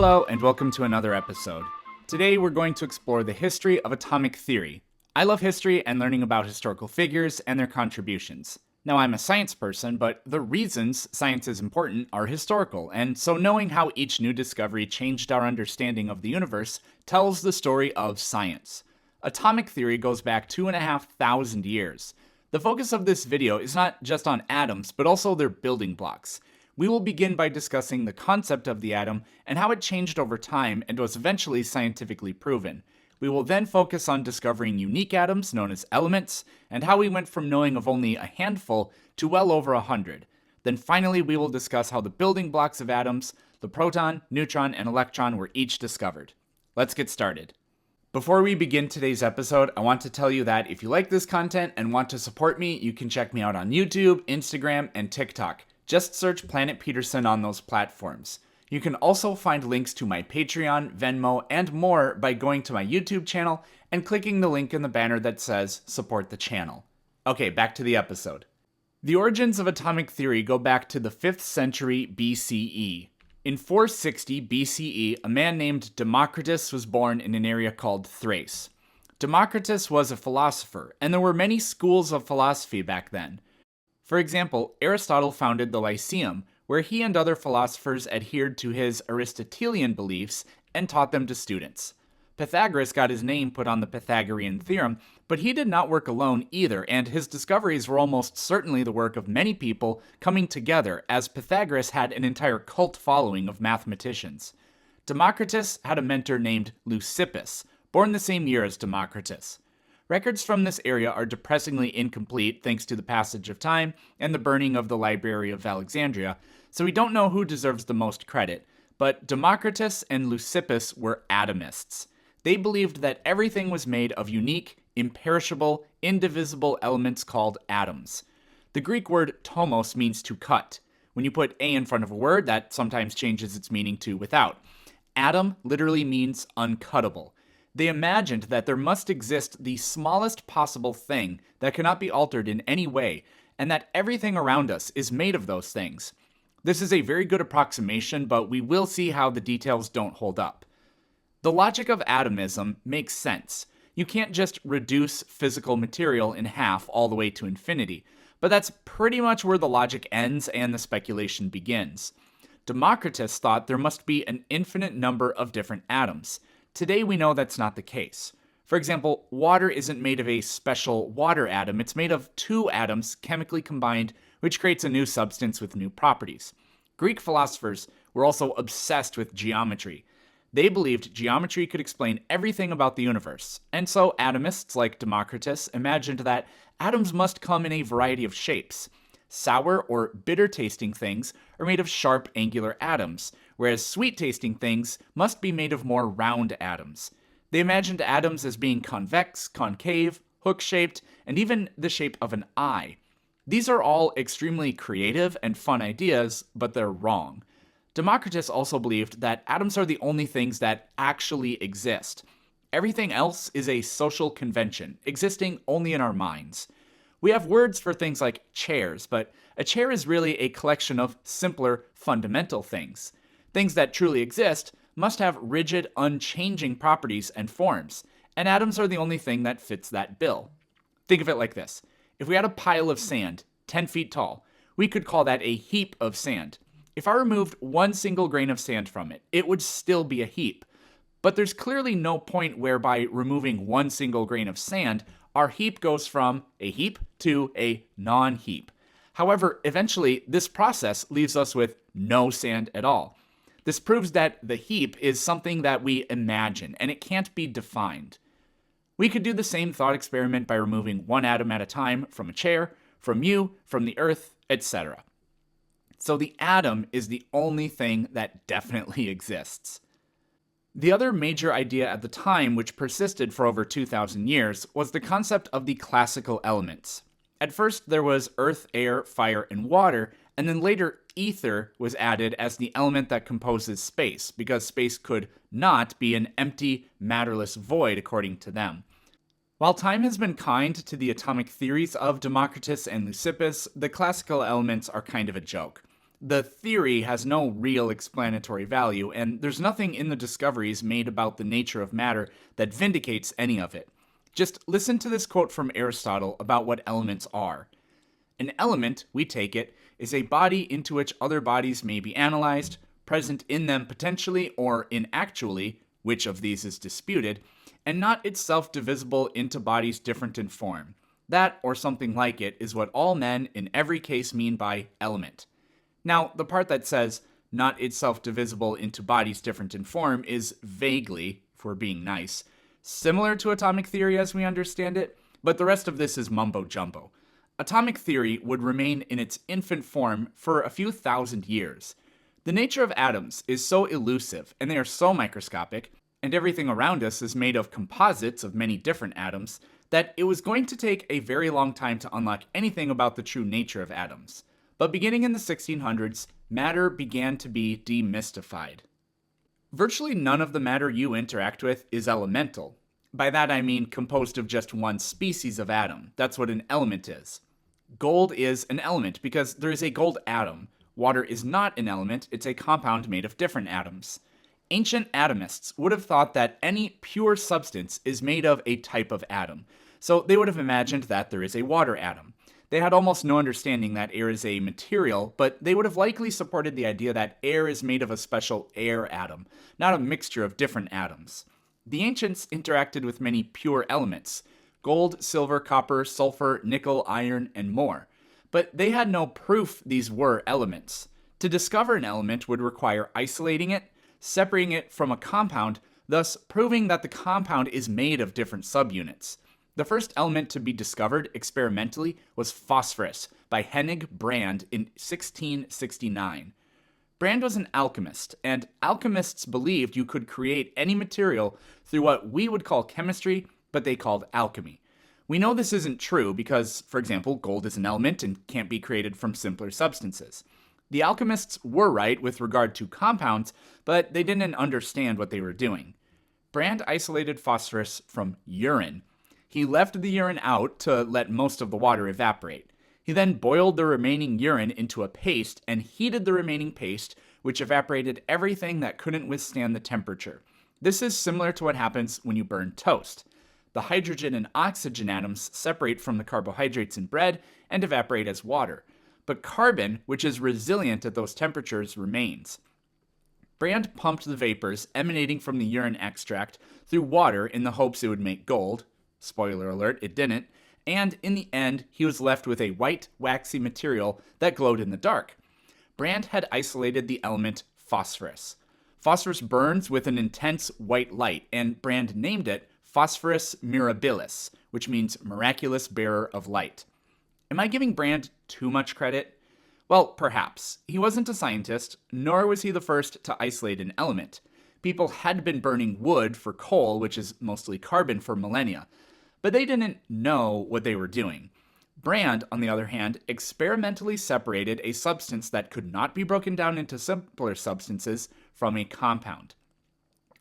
Hello, and welcome to another episode. Today we're going to explore the history of atomic theory. I love history and learning about historical figures and their contributions. Now, I'm a science person, but the reasons science is important are historical, and so knowing how each new discovery changed our understanding of the universe tells the story of science. Atomic theory goes back 2,500 years. The focus of this video is not just on atoms, but also their building blocks. We will begin by discussing the concept of the atom and how it changed over time and was eventually scientifically proven. We will then focus on discovering unique atoms known as elements and how we went from knowing of only a handful to well over 100. Then finally we will discuss how the building blocks of atoms, the proton, neutron, and electron were each discovered. Let's get started. Before we begin today's episode, I want to tell you that if you like this content and want to support me, you can check me out on YouTube, Instagram, and TikTok. Just search Planet Peterson on those platforms. You can also find links to my Patreon, Venmo, and more by going to my YouTube channel and clicking the link in the banner that says support the channel. Okay, back to the episode. The origins of atomic theory go back to the 5th century BCE. In 460 BCE, a man named Democritus was born in an area called Thrace. Democritus was a philosopher, and there were many schools of philosophy back then. For example, Aristotle founded the Lyceum, where he and other philosophers adhered to his Aristotelian beliefs and taught them to students. Pythagoras got his name put on the Pythagorean theorem, but he did not work alone either, and his discoveries were almost certainly the work of many people coming together, as Pythagoras had an entire cult following of mathematicians. Democritus had a mentor named Leucippus, born the same year as Democritus. Records from this area are depressingly incomplete thanks to the passage of time and the burning of the Library of Alexandria, so we don't know who deserves the most credit, but Democritus and Leucippus were atomists. They believed that everything was made of unique, imperishable, indivisible elements called atoms. The Greek word tomos means to cut. When you put a in front of a word, that sometimes changes its meaning to without. Atom literally means uncuttable. They imagined that there must exist the smallest possible thing that cannot be altered in any way, and that everything around us is made of those things. This is a very good approximation, but we will see how the details don't hold up. The logic of atomism makes sense. You can't just reduce physical material in half all the way to infinity, but that's pretty much where the logic ends and the speculation begins. Democritus thought there must be an infinite number of different atoms. Today we know that's not the case. For example, water isn't made of a special water atom, it's made of two atoms chemically combined, which creates a new substance with new properties. Greek philosophers were also obsessed with geometry. They believed geometry could explain everything about the universe, and so atomists like Democritus imagined that atoms must come in a variety of shapes. Sour or bitter-tasting things are made of sharp, angular atoms, whereas sweet-tasting things must be made of more round atoms. They imagined atoms as being convex, concave, hook-shaped, and even the shape of an eye. These are all extremely creative and fun ideas, but they're wrong. Democritus also believed that atoms are the only things that actually exist. Everything else is a social convention, existing only in our minds. We have words for things like chairs, but a chair is really a collection of simpler, fundamental things. Things that truly exist must have rigid, unchanging properties and forms, and atoms are the only thing that fits that bill. Think of it like this. If we had a pile of sand, 10 feet tall, we could call that a heap of sand. If I removed one single grain of sand from it, it would still be a heap. But there's clearly no point whereby removing one single grain of sand, our heap goes from a heap to a non-heap. However, eventually, this process leaves us with no sand at all. This proves that the heap is something that we imagine, and it can't be defined. We could do the same thought experiment by removing one atom at a time from a chair, from you, from the earth, etc. So the atom is the only thing that definitely exists. The other major idea at the time, which persisted for over 2,000 years, was the concept of the classical elements. At first, there was earth, air, fire, and water, and then later ether was added as the element that composes space, because space could not be an empty, matterless void according to them. While time has been kind to the atomic theories of Democritus and Leucippus, the classical elements are kind of a joke. The theory has no real explanatory value, and there's nothing in the discoveries made about the nature of matter that vindicates any of it. Just listen to this quote from Aristotle about what elements are. An element, we take it, is a body into which other bodies may be analyzed, present in them potentially or inactually, which of these is disputed, and not itself divisible into bodies different in form. That, or something like it, is what all men in every case mean by element. Now, the part that says, not itself divisible into bodies different in form, is vaguely, if we're being nice, similar to atomic theory as we understand it, but the rest of this is mumbo-jumbo. Atomic theory would remain in its infant form for a few thousand years. The nature of atoms is so elusive, and they are so microscopic, and everything around us is made of composites of many different atoms, that it was going to take a very long time to unlock anything about the true nature of atoms. But beginning in the 1600s, matter began to be demystified. Virtually none of the matter you interact with is elemental. By that I mean composed of just one species of atom. That's what an element is. Gold is an element because there is a gold atom. Water is not an element, it's a compound made of different atoms. Ancient atomists would have thought that any pure substance is made of a type of atom, so they would have imagined that there is a water atom. They had almost no understanding that air is a material, but they would have likely supported the idea that air is made of a special air atom, not a mixture of different atoms. The ancients interacted with many pure elements: gold, silver, copper, sulfur, nickel, iron, and more. But they had no proof these were elements. To discover an element would require isolating it, separating it from a compound, thus proving that the compound is made of different subunits. The first element to be discovered experimentally was phosphorus by Hennig Brand in 1669. Brand was an alchemist, and alchemists believed you could create any material through what we would call chemistry, but they called alchemy. We know this isn't true because, for example, gold is an element and can't be created from simpler substances. The alchemists were right with regard to compounds, but they didn't understand what they were doing. Brand isolated phosphorus from urine. He left the urine out to let most of the water evaporate. He then boiled the remaining urine into a paste and heated the remaining paste, which evaporated everything that couldn't withstand the temperature. This is similar to what happens when you burn toast. The hydrogen and oxygen atoms separate from the carbohydrates in bread and evaporate as water. But carbon, which is resilient at those temperatures, remains. Brand pumped the vapors emanating from the urine extract through water in the hopes it would make gold. Spoiler alert, it didn't. And in the end, he was left with a white, waxy material that glowed in the dark. Brand had isolated the element phosphorus. Phosphorus burns with an intense white light, and Brand named it Phosphorus mirabilis, which means miraculous bearer of light. Am I giving Brand too much credit? Well, perhaps. He wasn't a scientist, nor was he the first to isolate an element. People had been burning wood for coal, which is mostly carbon, for millennia, but they didn't know what they were doing. Brand, on the other hand, experimentally separated a substance that could not be broken down into simpler substances from a compound.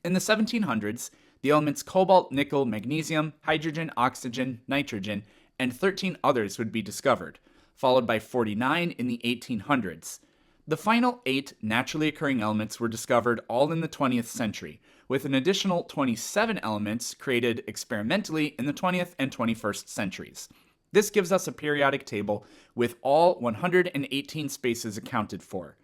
In the 1700s, the elements cobalt, nickel, magnesium, hydrogen, oxygen, nitrogen, and 13 others would be discovered, followed by 49 in the 1800s. The final 8 naturally occurring elements were discovered all in the 20th century, with an additional 27 elements created experimentally in the 20th and 21st centuries. This gives us a periodic table with all 118 spaces accounted for.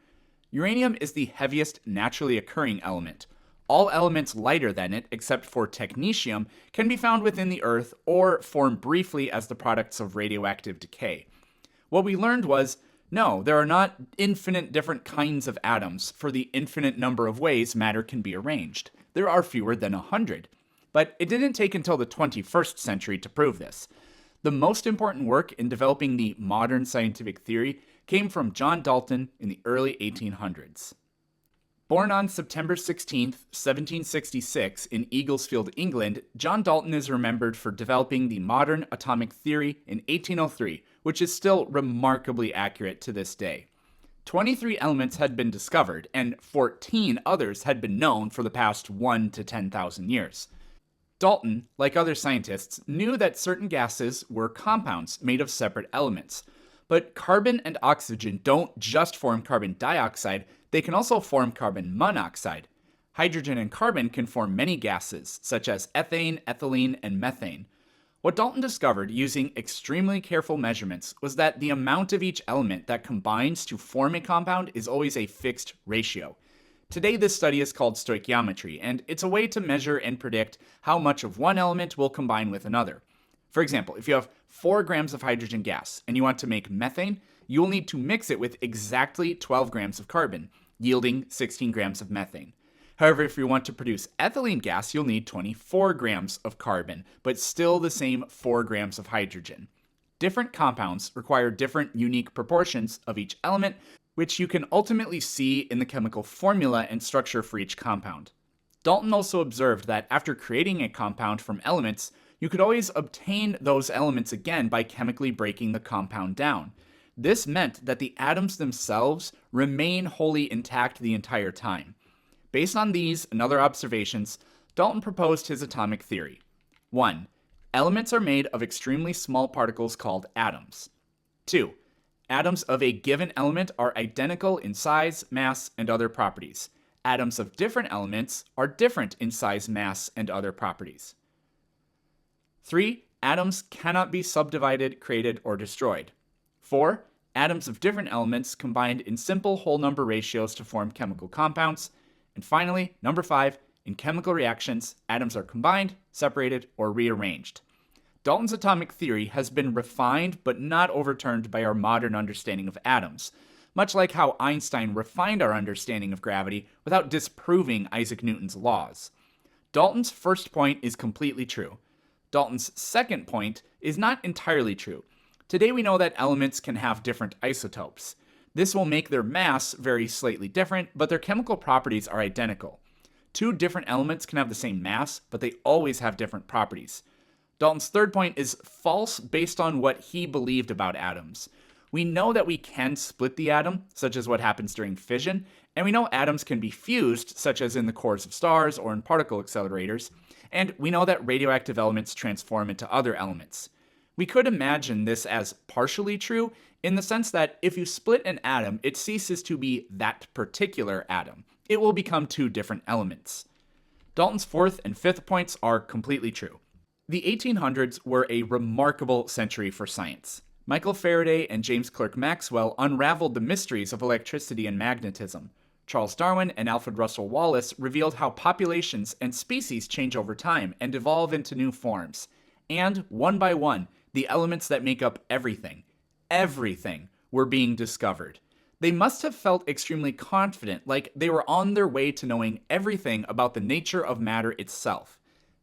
Uranium is the heaviest naturally occurring element. All elements lighter than it, except for technetium, can be found within the Earth or form briefly as the products of radioactive decay. What we learned was, no, there are not infinite different kinds of atoms for the infinite number of ways matter can be arranged. There are fewer than 100. But it didn't take until the 21st century to prove this. The most important work in developing the modern scientific theory came from John Dalton in the early 1800s. Born on September 16, 1766, in Eaglesfield, England, John Dalton is remembered for developing the modern atomic theory in 1803, which is still remarkably accurate to this day. 23 elements had been discovered, and 14 others had been known for the past 1 to 10,000 years. Dalton, like other scientists, knew that certain gases were compounds made of separate elements, But carbon and oxygen don't just form carbon dioxide, they can also form carbon monoxide. Hydrogen and carbon can form many gases, such as ethane, ethylene, and methane. What Dalton discovered using extremely careful measurements was that the amount of each element that combines to form a compound is always a fixed ratio. Today, this study is called stoichiometry, and it's a way to measure and predict how much of one element will combine with another. For example, if you have 4 grams of hydrogen gas and you want to make methane, you will need to mix it with exactly 12 grams of carbon, yielding 16 grams of methane. However, if you want to produce ethylene gas, you'll need 24 grams of carbon, but still the same 4 grams of hydrogen. Different compounds require different unique proportions of each element, which you can ultimately see in the chemical formula and structure for each compound. Dalton also observed that after creating a compound from elements, you could always obtain those elements again by chemically breaking the compound down. This meant that the atoms themselves remain wholly intact the entire time. Based on these and other observations, Dalton proposed his atomic theory. 1. Elements are made of extremely small particles called atoms. 2. Atoms of a given element are identical in size, mass, and other properties. Atoms of different elements are different in size, mass, and other properties. 3. Atoms cannot be subdivided, created, or destroyed. 4. Atoms of different elements combined in simple whole number ratios to form chemical compounds. And finally, number 5, in chemical reactions, atoms are combined, separated, or rearranged. Dalton's atomic theory has been refined but not overturned by our modern understanding of atoms, much like how Einstein refined our understanding of gravity without disproving Isaac Newton's laws. Dalton's first point is completely true. Dalton's second point is not entirely true. Today we know that elements can have different isotopes. This will make their mass vary slightly different, but their chemical properties are identical. 2 different elements can have the same mass, but they always have different properties. Dalton's third point is false based on what he believed about atoms. We know that we can split the atom, such as what happens during fission, and we know atoms can be fused, such as in the cores of stars or in particle accelerators, and we know that radioactive elements transform into other elements. We could imagine this as partially true in the sense that if you split an atom, it ceases to be that particular atom. It will become 2 different elements. Dalton's fourth and fifth points are completely true. The 1800s were a remarkable century for science. Michael Faraday and James Clerk Maxwell unraveled the mysteries of electricity and magnetism. Charles Darwin and Alfred Russel Wallace revealed how populations and species change over time and evolve into new forms. And, one by one, the elements that make up everything, were being discovered. They must have felt extremely confident, like they were on their way to knowing everything about the nature of matter itself.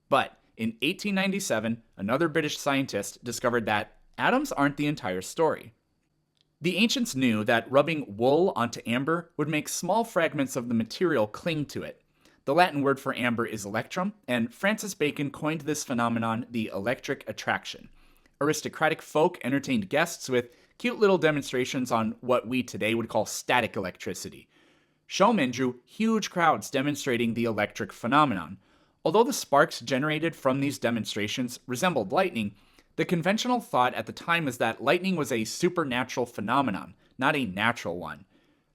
But in 1897, another British scientist discovered that atoms aren't the entire story. The ancients knew that rubbing wool onto amber would make small fragments of the material cling to it. The Latin word for amber is electrum, and Francis Bacon coined this phenomenon the electric attraction. Aristocratic folk entertained guests with cute little demonstrations on what we today would call static electricity. Showmen drew huge crowds demonstrating the electric phenomenon. Although the sparks generated from these demonstrations resembled lightning, the conventional thought at the time was that lightning was a supernatural phenomenon, not a natural one.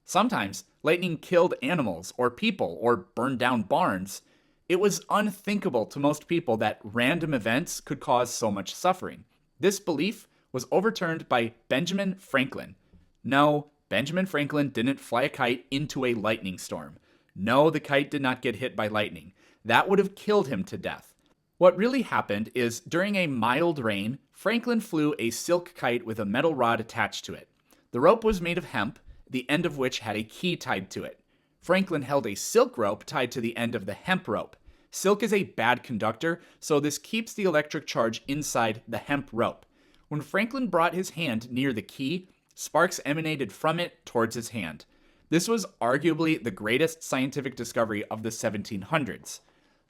Sometimes, lightning killed animals or people or burned down barns. It was unthinkable to most people that random events could cause so much suffering. This belief was overturned by Benjamin Franklin. No, Benjamin Franklin didn't fly a kite into a lightning storm. No, the kite did not get hit by lightning. That would have killed him to death. What really happened is, during a mild rain, Franklin flew a silk kite with a metal rod attached to it. The rope was made of hemp, the end of which had a key tied to it. Franklin held a silk rope tied to the end of the hemp rope. Silk is a bad conductor, so this keeps the electric charge inside the hemp rope. When Franklin brought his hand near the key, sparks emanated from it towards his hand. This was arguably the greatest scientific discovery of the 1700s.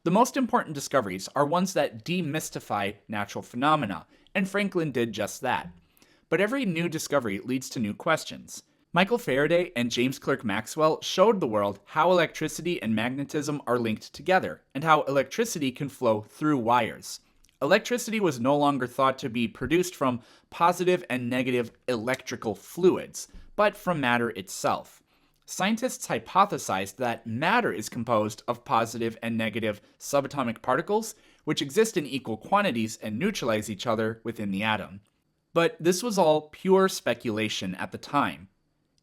The most important discoveries are ones that demystify natural phenomena, and Franklin did just that. But every new discovery leads to new questions. Michael Faraday and James Clerk Maxwell showed the world how electricity and magnetism are linked together, and how electricity can flow through wires. Electricity was no longer thought to be produced from positive and negative electrical fluids, but from matter itself. Scientists hypothesized that matter is composed of positive and negative subatomic particles, which exist in equal quantities and neutralize each other within the atom. But this was all pure speculation at the time.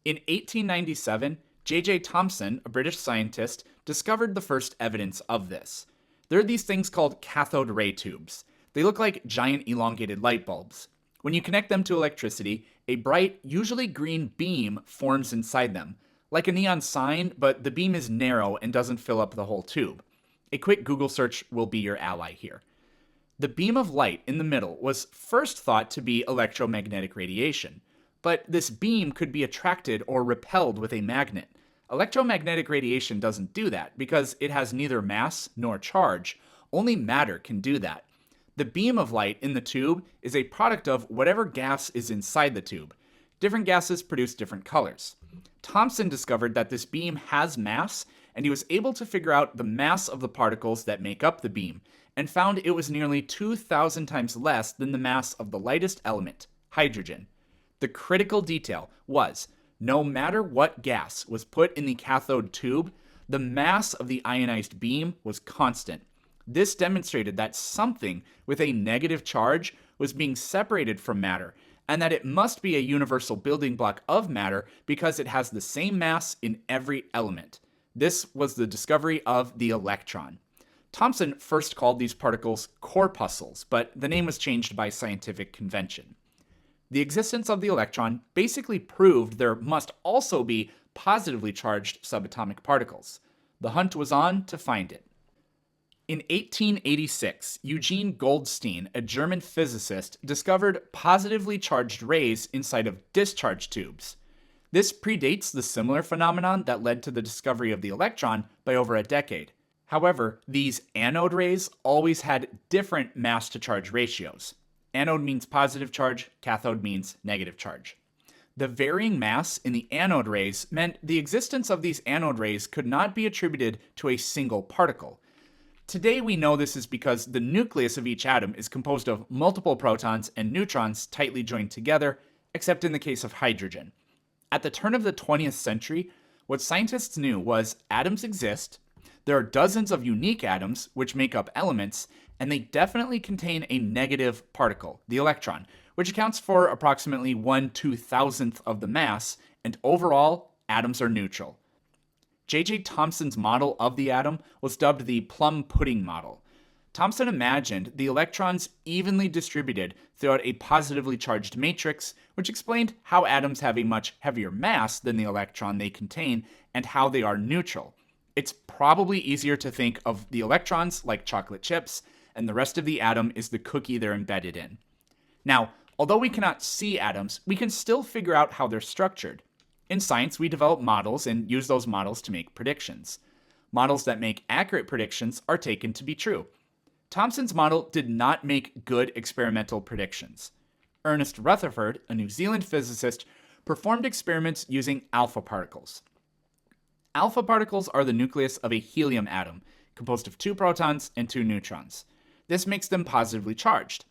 In 1897, J.J. Thomson, a British scientist, discovered the first evidence of this. There are these things called cathode ray tubes. They look like giant elongated light bulbs. When you connect them to electricity, a bright, usually green beam forms inside them, like a neon sign, but the beam is narrow and doesn't fill up the whole tube. A quick Google search will be your ally here. The beam of light in the middle was first thought to be electromagnetic radiation, but this beam could be attracted or repelled with a magnet. Electromagnetic radiation doesn't do that because it has neither mass nor charge. Only matter can do that. The beam of light in the tube is a product of whatever gas is inside the tube. Different gases produce different colors. Thomson discovered that this beam has mass, and he was able to figure out the mass of the particles that make up the beam, and found it was nearly 2,000 times less than the mass of the lightest element, hydrogen. The critical detail was, no matter what gas was put in the cathode tube, the mass of the ionized beam was constant. This demonstrated that something with a negative charge was being separated from matter, and that it must be a universal building block of matter because it has the same mass in every element. This was the discovery of the electron. Thomson first called these particles corpuscles, but the name was changed by scientific convention. The existence of the electron basically proved there must also be positively charged subatomic particles. The hunt was on to find it. In 1886, Eugene Goldstein, a German physicist, discovered positively charged rays inside of discharge tubes. This predates the similar phenomenon that led to the discovery of the electron by over a decade. However, these anode rays always had different mass-to-charge ratios. Anode means positive charge, cathode means negative charge. The varying mass in the anode rays meant the existence of these anode rays could not be attributed to a single particle. Today we know this is because the nucleus of each atom is composed of multiple protons and neutrons tightly joined together, except in the case of hydrogen. At the turn of the 20th century, what scientists knew was atoms exist, there are dozens of unique atoms which make up elements, and they definitely contain a negative particle, the electron, which accounts for approximately 1/2000th of the mass, and overall, atoms are neutral. J.J. Thomson's model of the atom was dubbed the plum pudding model. Thomson imagined the electrons evenly distributed throughout a positively charged matrix, which explained how atoms have a much heavier mass than the electron they contain and how they are neutral. It's probably easier to think of the electrons like chocolate chips, and the rest of the atom is the cookie they're embedded in. Now, although we cannot see atoms, we can still figure out how they're structured. In science, we develop models and use those models to make predictions. Models that make accurate predictions are taken to be true. Thomson's model did not make good experimental predictions. Ernest Rutherford, a New Zealand physicist, performed experiments using alpha particles. Alpha particles are the nucleus of a helium atom, composed of 2 protons and 2 neutrons. This makes them positively charged.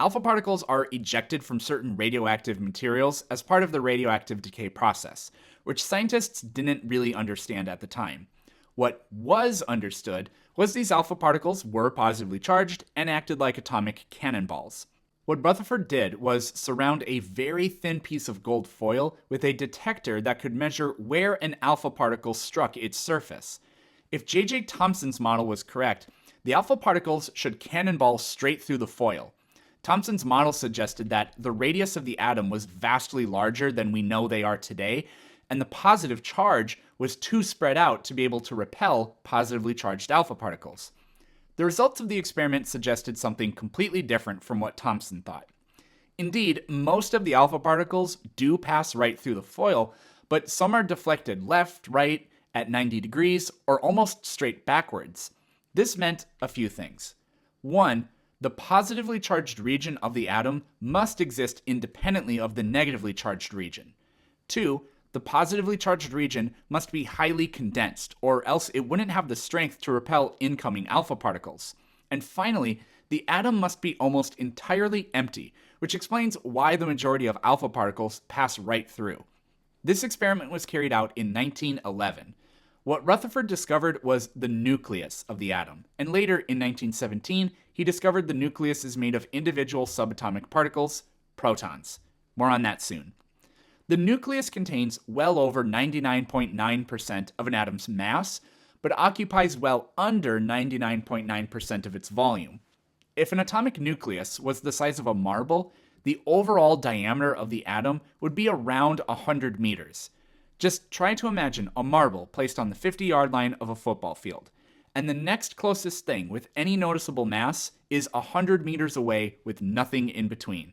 Alpha particles are ejected from certain radioactive materials as part of the radioactive decay process, which scientists didn't really understand at the time. What was understood was these alpha particles were positively charged and acted like atomic cannonballs. What Rutherford did was surround a very thin piece of gold foil with a detector that could measure where an alpha particle struck its surface. If J.J. Thomson's model was correct, the alpha particles should cannonball straight through the foil. Thomson's model suggested that the radius of the atom was vastly larger than we know they are today, and the positive charge was too spread out to be able to repel positively charged alpha particles. The results of the experiment suggested something completely different from what Thomson thought. Indeed, most of the alpha particles do pass right through the foil, but some are deflected left, right, at 90 degrees, or almost straight backwards. This meant a few things. 1. The positively charged region of the atom must exist independently of the negatively charged region. 2. The positively charged region must be highly condensed, or else it wouldn't have the strength to repel incoming alpha particles. And finally, the atom must be almost entirely empty, which explains why the majority of alpha particles pass right through. This experiment was carried out in 1911. What Rutherford discovered was the nucleus of the atom, and later in 1917, he discovered the nucleus is made of individual subatomic particles, protons. More on that soon. The nucleus contains well over 99.9% of an atom's mass, but occupies well under 99.9% of its volume. If an atomic nucleus was the size of a marble, the overall diameter of the atom would be around 100 meters. Just try to imagine a marble placed on the 50-yard line of a football field, and the next closest thing with any noticeable mass is 100 meters away with nothing in between.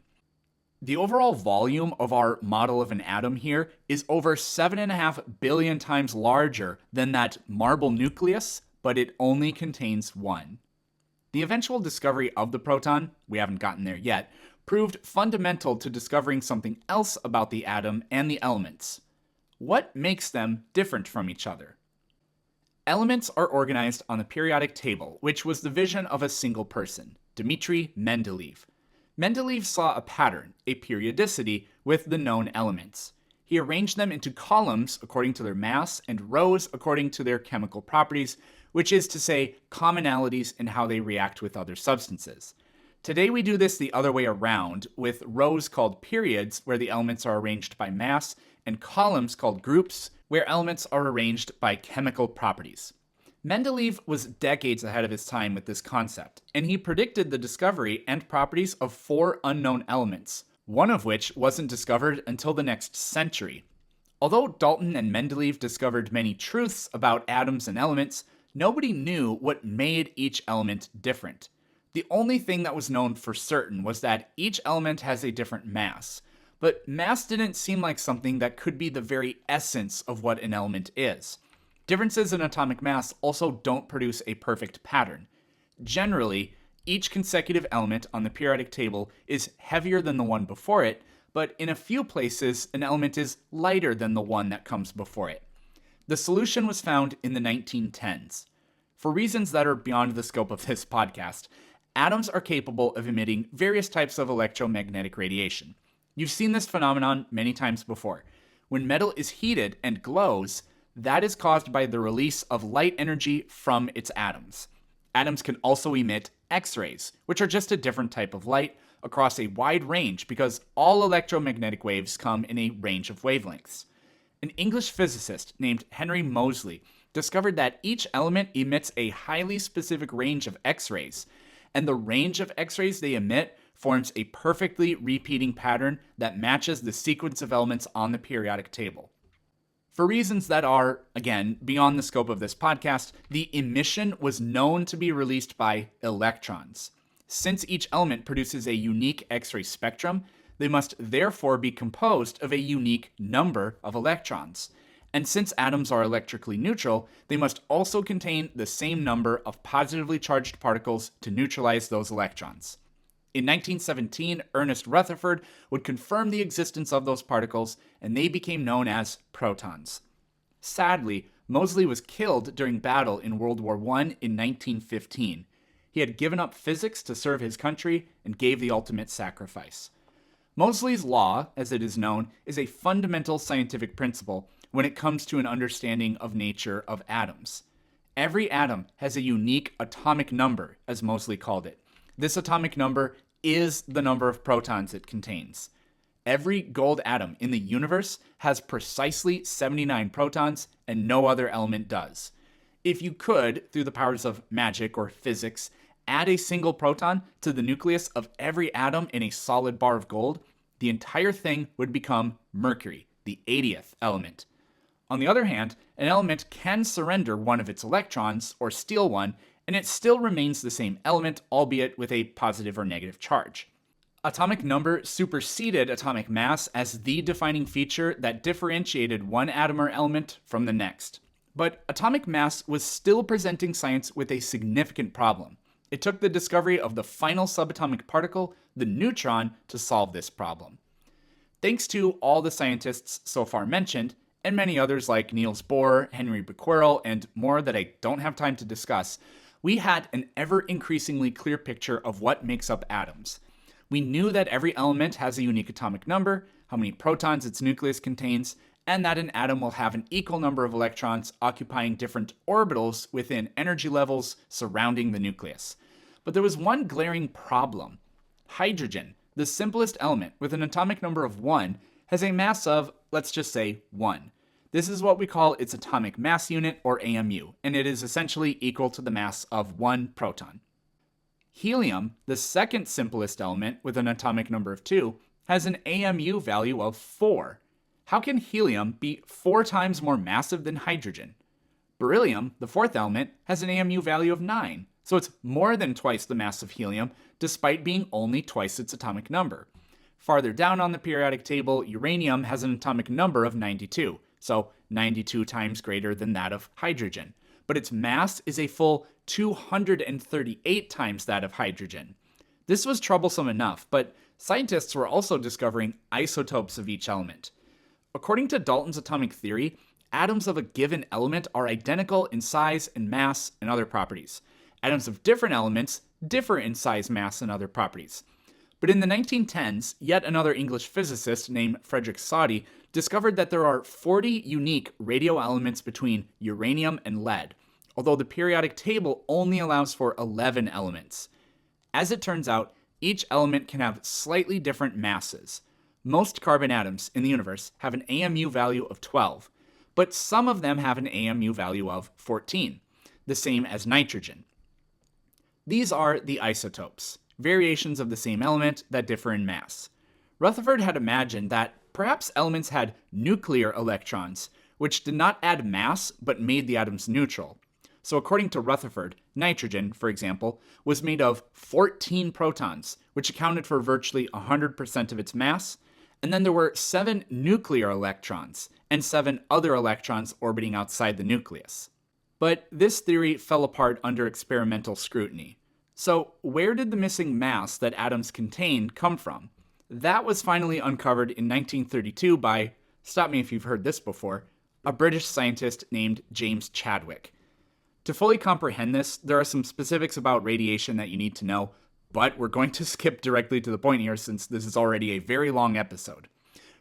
The overall volume of our model of an atom here is over 7.5 billion times larger than that marble nucleus, but it only contains one. The eventual discovery of the proton, we haven't gotten there yet, proved fundamental to discovering something else about the atom and the elements. What makes them different from each other? Elements are organized on the periodic table, which was the vision of a single person, Dmitri Mendeleev. Mendeleev saw a pattern, a periodicity, with the known elements. He arranged them into columns according to their mass and rows according to their chemical properties, which is to say, commonalities in how they react with other substances. Today we do this the other way around, with rows called periods, where the elements are arranged by mass, and columns called groups, where elements are arranged by chemical properties. Mendeleev was decades ahead of his time with this concept, and he predicted the discovery and properties of 4 unknown elements, one of which wasn't discovered until the next century. Although Dalton and Mendeleev discovered many truths about atoms and elements, nobody knew what made each element different. The only thing that was known for certain was that each element has a different mass, but mass didn't seem like something that could be the very essence of what an element is. Differences in atomic mass also don't produce a perfect pattern. Generally, each consecutive element on the periodic table is heavier than the one before it, but in a few places, an element is lighter than the one that comes before it. The solution was found in the 1910s. For reasons that are beyond the scope of this podcast, atoms are capable of emitting various types of electromagnetic radiation. You've seen this phenomenon many times before. When metal is heated and glows, that is caused by the release of light energy from its atoms. Atoms can also emit X-rays, which are just a different type of light, across a wide range because all electromagnetic waves come in a range of wavelengths. An English physicist named Henry Moseley discovered that each element emits a highly specific range of X-rays, and the range of X-rays they emit forms a perfectly repeating pattern that matches the sequence of elements on the periodic table. For reasons that are, again, beyond the scope of this podcast, the emission was known to be released by electrons. Since each element produces a unique X-ray spectrum, they must therefore be composed of a unique number of electrons. And since atoms are electrically neutral, they must also contain the same number of positively charged particles to neutralize those electrons. In 1917, Ernest Rutherford would confirm the existence of those particles, and they became known as protons. Sadly, Moseley was killed during battle in World War I in 1915. He had given up physics to serve his country and gave the ultimate sacrifice. Moseley's law, as it is known, is a fundamental scientific principle when it comes to an understanding of nature of atoms. Every atom has a unique atomic number, as Moseley called it. This atomic number is the number of protons it contains. Every gold atom in the universe has precisely 79 protons, and no other element does. If you could, through the powers of magic or physics, add a single proton to the nucleus of every atom in a solid bar of gold, the entire thing would become mercury, the 80th element. On the other hand, an element can surrender one of its electrons, or steal one, and it still remains the same element, albeit with a positive or negative charge. Atomic number superseded atomic mass as the defining feature that differentiated one atom or element from the next. But atomic mass was still presenting science with a significant problem. It took the discovery of the final subatomic particle, the neutron, to solve this problem. Thanks to all the scientists so far mentioned, and many others like Niels Bohr, Henry Becquerel, and more that I don't have time to discuss, we had an ever-increasingly clear picture of what makes up atoms. We knew that every element has a unique atomic number, how many protons its nucleus contains, and that an atom will have an equal number of electrons occupying different orbitals within energy levels surrounding the nucleus. But there was one glaring problem. Hydrogen, the simplest element with an atomic number of 1, has a mass of, let's just say, 1. This is what we call its atomic mass unit, or AMU, and it is essentially equal to the mass of 1 proton. Helium, the second simplest element with an atomic number of 2, has an AMU value of 4. How can helium be 4 times more massive than hydrogen? Beryllium, the fourth element, has an AMU value of 9, so it's more than twice the mass of helium, despite being only twice its atomic number. Farther down on the periodic table, uranium has an atomic number of 92, so 92 times greater than that of hydrogen. But its mass is a full 238 times that of hydrogen. This was troublesome enough, but scientists were also discovering isotopes of each element. According to Dalton's atomic theory, atoms of a given element are identical in size and mass and other properties. Atoms of different elements differ in size, mass, and other properties. But in the 1910s, yet another English physicist named Frederick Soddy discovered that there are 40 unique radioelements between uranium and lead, although the periodic table only allows for 11 elements. As it turns out, each element can have slightly different masses. Most carbon atoms in the universe have an AMU value of 12, but some of them have an AMU value of 14, the same as nitrogen. These are the isotopes, variations of the same element that differ in mass. Rutherford had imagined that perhaps elements had nuclear electrons, which did not add mass but made the atoms neutral. So according to Rutherford, nitrogen, for example, was made of 14 protons, which accounted for virtually 100% of its mass, and then there were 7 nuclear electrons, and 7 other electrons orbiting outside the nucleus. But this theory fell apart under experimental scrutiny. So where did the missing mass that atoms contain come from? That was finally uncovered in 1932 by, stop me if you've heard this before, a British scientist named James Chadwick. To fully comprehend this, there are some specifics about radiation that you need to know, but we're going to skip directly to the point here since this is already a very long episode.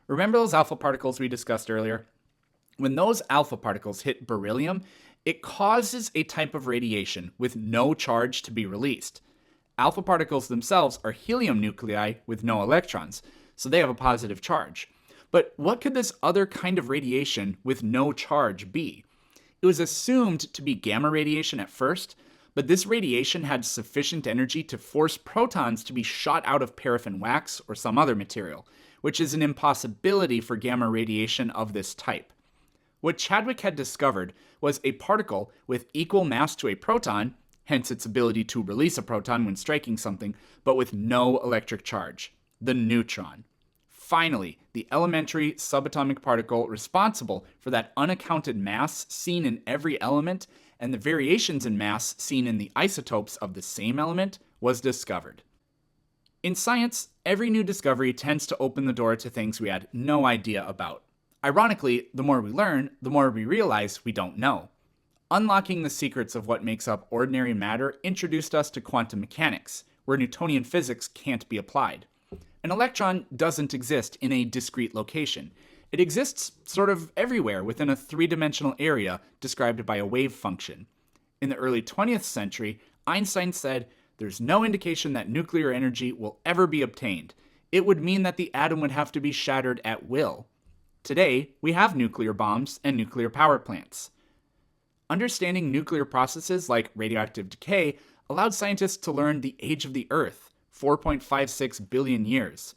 Remember those alpha particles we discussed earlier? When those alpha particles hit beryllium, it causes a type of radiation with no charge to be released. Alpha particles themselves are helium nuclei with no electrons, so they have a positive charge. But what could this other kind of radiation with no charge be? It was assumed to be gamma radiation at first, but this radiation had sufficient energy to force protons to be shot out of paraffin wax or some other material, which is an impossibility for gamma radiation of this type. What Chadwick had discovered was a particle with equal mass to a proton, hence its ability to release a proton when striking something, but with no electric charge, the neutron. Finally, the elementary subatomic particle responsible for that unaccounted mass seen in every element and the variations in mass seen in the isotopes of the same element was discovered. In science, every new discovery tends to open the door to things we had no idea about. Ironically, the more we learn, the more we realize we don't know. Unlocking the secrets of what makes up ordinary matter introduced us to quantum mechanics, where Newtonian physics can't be applied. An electron doesn't exist in a discrete location. It exists sort of everywhere within a three-dimensional area described by a wave function. In the early 20th century, Einstein said, "There's no indication that nuclear energy will ever be obtained. It would mean that the atom would have to be shattered at will." Today, we have nuclear bombs and nuclear power plants. Understanding nuclear processes like radioactive decay allowed scientists to learn the age of the Earth, 4.56 billion years.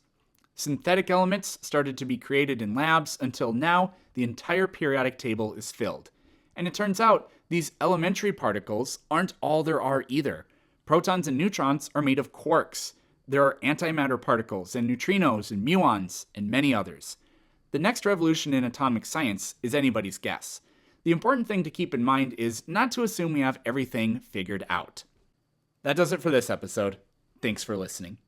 Synthetic elements started to be created in labs until now the entire periodic table is filled. And it turns out these elementary particles aren't all there are either. Protons and neutrons are made of quarks. There are antimatter particles and neutrinos and muons and many others. The next revolution in atomic science is anybody's guess. The important thing to keep in mind is not to assume we have everything figured out. That does it for this episode. Thanks for listening.